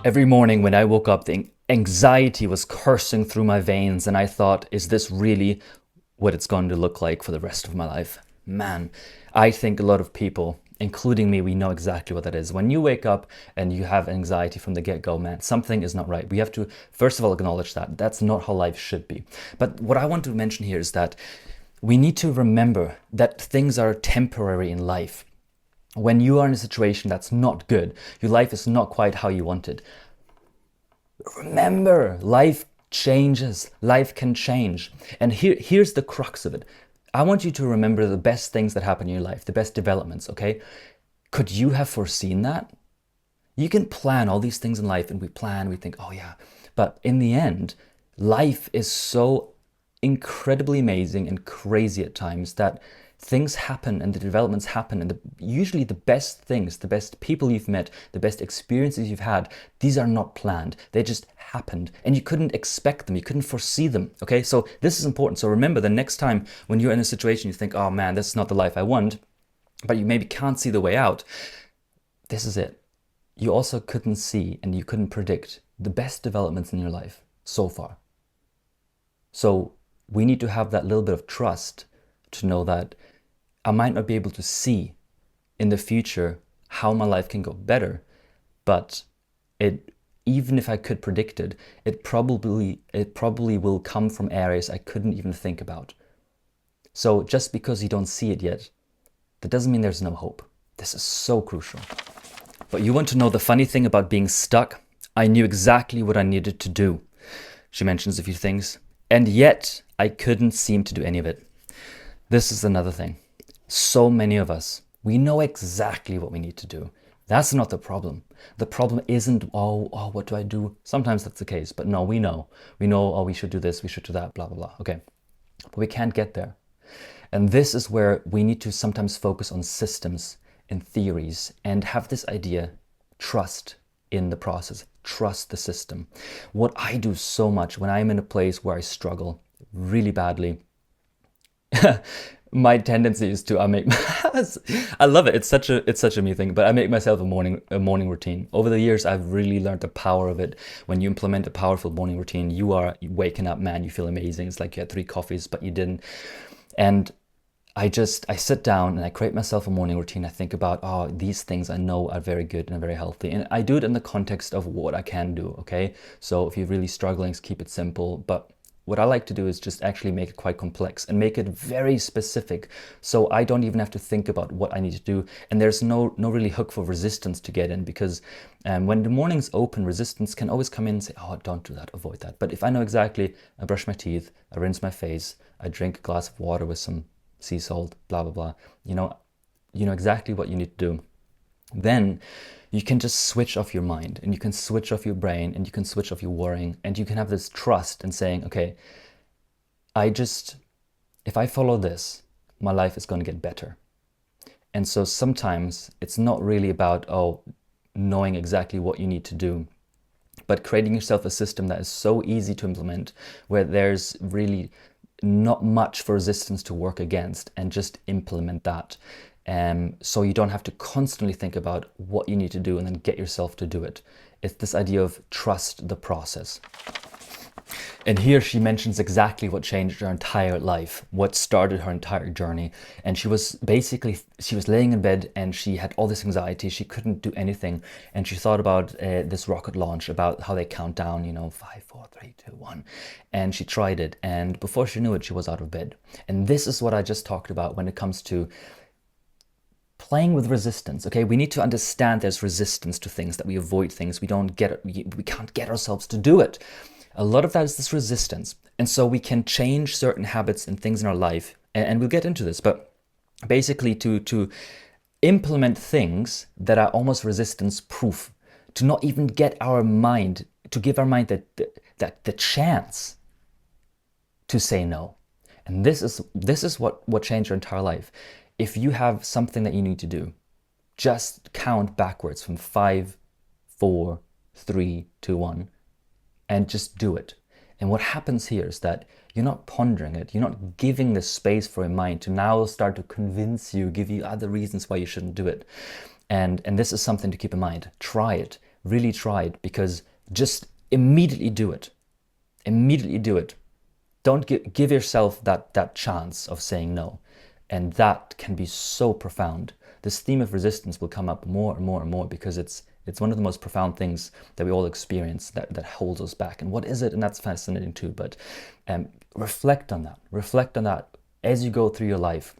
Every morning when I woke up, the anxiety was coursing through my veins, and I thought, is this really what it's going to look like for the rest of my life? Man, I think a lot of people, including me, we know exactly what that is. When you wake up and you have anxiety from the get-go, man, something is not right. We have to, first of all, acknowledge that. That's not how life should be. But what I want to mention here is that we need to remember that things are temporary in life. When you are in a situation that's not good, your life is not quite how you want it, remember, life changes, life can change. And here's the crux of it. I want you to remember the best things that happen in your life, the best developments, okay? Could you have foreseen that? You can plan all these things in life, and we plan, we think, oh yeah. But in the end, life is so incredibly amazing and crazy at times that things happen and the developments happen, and usually the best things, the best people you've met, the best experiences you've had, these are not planned. They just happened, and you couldn't expect them, you couldn't foresee them. Okay, so this is important. So remember, the next time when you're in a situation you think, oh man, this is not the life I want, but you maybe can't see the way out, this is it. You also couldn't see and you couldn't predict the best developments in your life so far. So we need to have that little bit of trust to know that I might not be able to see in the future how my life can go better, but even if I could predict it, it probably will come from areas I couldn't even think about. So just because you don't see it yet, that doesn't mean there's no hope. This is so crucial. But you want to know the funny thing about being stuck? I knew exactly what I needed to do. She mentions a few things, and yet I couldn't seem to do any of it. This is another thing. So many of us, we know exactly what we need to do. That's not the problem. The problem isn't, oh, what do I do? Sometimes that's the case, but no, we know. We know, oh, we should do this, we should do that, blah, blah, blah. Okay, but we can't get there. And this is where we need to sometimes focus on systems and theories and have this idea, trust in the process, trust the system. What I do so much when I'm in a place where I struggle really badly, my tendency is to I love it. It's such a me thing, but I make myself a morning routine. Over the years, I've really learned the power of it. When you implement a powerful morning routine, you are waking up, man, you feel amazing. It's like you had 3 coffees, but you didn't. And I sit down and I create myself a morning routine. I think about, oh, these things I know are very good and very healthy. And I do it in the context of what I can do, okay? So if you're really struggling, keep it simple. But what I like to do is just actually make it quite complex and make it very specific. So I don't even have to think about what I need to do. And there's no really hook for resistance to get in, because when the morning's open, resistance can always come in and say, oh, don't do that, avoid that. But if I know exactly, I brush my teeth, I rinse my face, I drink a glass of water with some sea salt, blah, blah, blah. You know exactly what you need to do. Then you can just switch off your mind, and you can switch off your brain, and you can switch off your worrying, and you can have this trust in saying, okay, if I follow this, my life is going to get better. And so sometimes it's not really about, knowing exactly what you need to do, but creating yourself a system that is so easy to implement, where there's really not much for resistance to work against, and just implement that. So you don't have to constantly think about what you need to do and then get yourself to do it. It's this idea of trust the process. And here she mentions exactly what changed her entire life, what started her entire journey. And she was laying in bed and she had all this anxiety. She couldn't do anything. And she thought about this rocket launch, about how they count down, 5, 4, 3, 2, 1. And she tried it. And before she knew it, she was out of bed. And this is what I just talked about when it comes to playing with resistance. Okay, we need to understand there's resistance to things, that we avoid things, we can't get ourselves to do it. A lot of that is this resistance. And so we can change certain habits and things in our life, and we'll get into this, but basically to implement things that are almost resistance proof, to not even get our mind, to give our mind that the chance to say no. And this is what changed your entire life. If you have something that you need to do, just count backwards from 5, 4, 3, 2, 1, and just do it. And what happens here is that you're not pondering it. You're not giving the space for your mind to now start to convince you, give you other reasons why you shouldn't do it. And this is something to keep in mind. Try it. really try it, because just immediately do it. Immediately do it. Don't give yourself that chance of saying no. And that can be so profound. This theme of resistance will come up more and more and more, because it's one of the most profound things that we all experience that holds us back. And what is it? And that's fascinating too. But reflect on that. Reflect on that as you go through your life.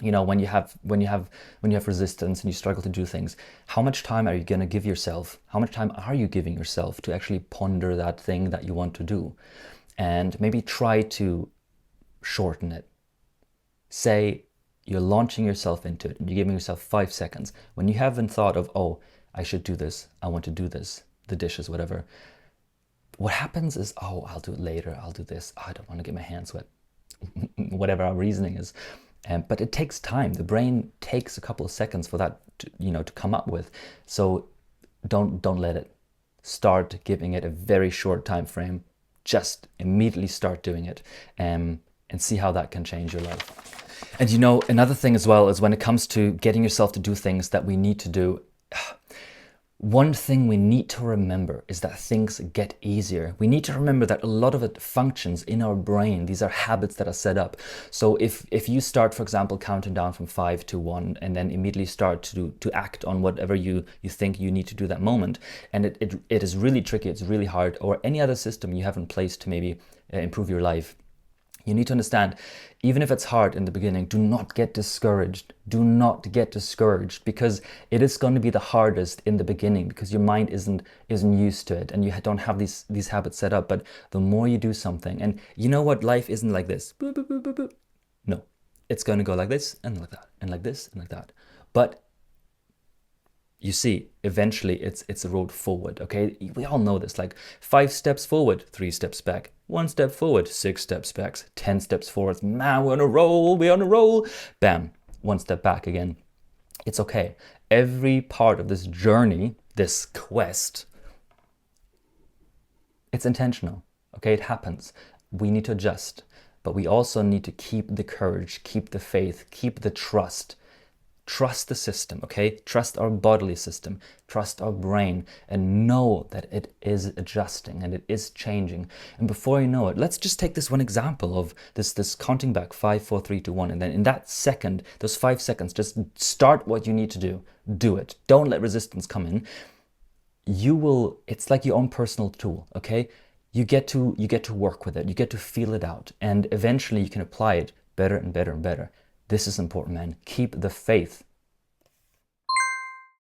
You know, when you have resistance and you struggle to do things, how much time are you going to give yourself? How much time are you giving yourself to actually ponder that thing that you want to do? And maybe try to shorten it. Say you're launching yourself into it and you're giving yourself 5 seconds. When you haven't thought of, oh, I should do this, I want to do this, the dishes, whatever, what happens is, oh, I'll do it later, I'll do this, I don't want to get my hands wet, whatever our reasoning is. But it takes time. The brain takes a couple of seconds for that to come up with. So don't let it. Start giving it a very short time frame. Just immediately start doing it, and see how that can change your life. And another thing as well is when it comes to getting yourself to do things that we need to do, one thing we need to remember is that things get easier. We need to remember that a lot of it functions in our brain. These are habits that are set up. So if you start, for example, counting down from 5 to 1, and then immediately start to act on whatever you think you need to do that moment, and it is really tricky, it's really hard, or any other system you have in place to maybe improve your life, you need to understand, even if it's hard in the beginning, do not get discouraged. Do not get discouraged, because it is going to be the hardest in the beginning, because your mind isn't used to it and you don't have these habits set up. But the more you do something, and you know what, life isn't like this. Boop, boop, boop, boop, boop. No, it's going to go like this and like that and like this and like that. But you see, eventually it's a road forward, okay? We all know this, like 5 steps forward, 3 steps back, 1 step forward, 6 steps back, 10 steps forward. Man, we're on a roll, Bam, 1 step back again. It's okay. Every part of this journey, this quest, it's intentional, okay? It happens. We need to adjust, but we also need to keep the courage, keep the faith, keep the trust. Trust the system, okay? Trust our bodily system, trust our brain, and know that it is adjusting and it is changing. And before you know it, let's just take this one example of this counting back, 5, 4, 3, 2, 1. And then in that second, those 5 seconds, just start what you need to do. Do it. Don't let resistance come in. It's like your own personal tool, okay? You get to work with it. You get to feel it out. And eventually you can apply it better and better and better. This is important, man. Keep the faith.